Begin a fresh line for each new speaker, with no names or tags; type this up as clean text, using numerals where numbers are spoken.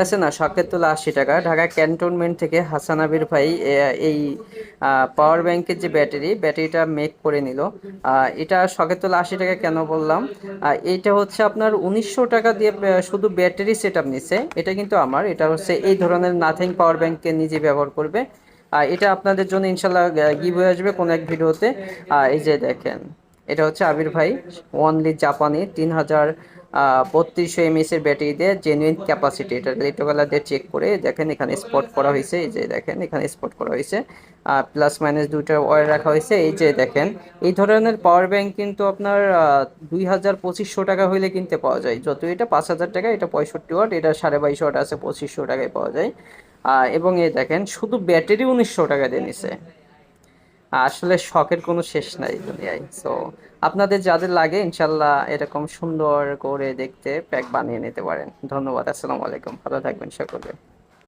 আছে না, শখের তোলা 80 টাকা, ঢাকা ক্যান্টনমেন্ট থেকে হাসান আবির ভাই এই পাওয়ার ব্যাংকের যে ব্যাটারিটা মেক করে নিল। এটা শখের তোলা 80 টাকা কেন বললাম, এইটা হচ্ছে আপনার 1900 টাকা দিয়ে শুধু ব্যাটারি সেট আপ নিছে। এটা কিন্তু আমার, এটা হচ্ছে এই ধরনের নাথিং পাওয়ার ব্যাংককে নিজে ব্যবহার করবে। এটা আপনাদের জন্য ইনশাল্লাহ গিভ হয়ে আসবে কোনো এক ভিডিওতে। এই যে দেখেন, এটা হচ্ছে আবির ভাই ওনলি জাপানি 3000 3200 mAh এর ব্যাটারি দিয়ে জেনুইন ক্যাপাসিটি, এটা রেটো কালার দিয়ে চেক করে দেখেন এখানে স্পট করা হয়েছে। এই যে দেখেন এখানে স্পট করা হয়েছে, প্লাস মাইনাস দুইটা ওয়্যার রাখা হয়েছে। এই যে দেখেন, এই ধরনের পাওয়ার ব্যাংক কিন্তু আপনার 2500 টাকা হইলে কিনতে পাওয়া যায়। যত এটা 5000 টাকা, এটা 65 ওয়াট, এটা 22.5 ওয়াট আছে 2500 টাকায় পাওয়া যায়। এবং এই দেখেন শুধু ব্যাটারি 1900 টাকা দিয়ে নিছে। আসলে শখের কোনো শেষ নাই দুনিয়ায়। সো আপনাদের যাদের লাগে ইনশাল্লাহ এরকম সুন্দর করে দেখতে প্যাক বানিয়ে নিতে পারেন। ধন্যবাদ, আসসালামু আলাইকুম, ভালো থাকবেন সকলে।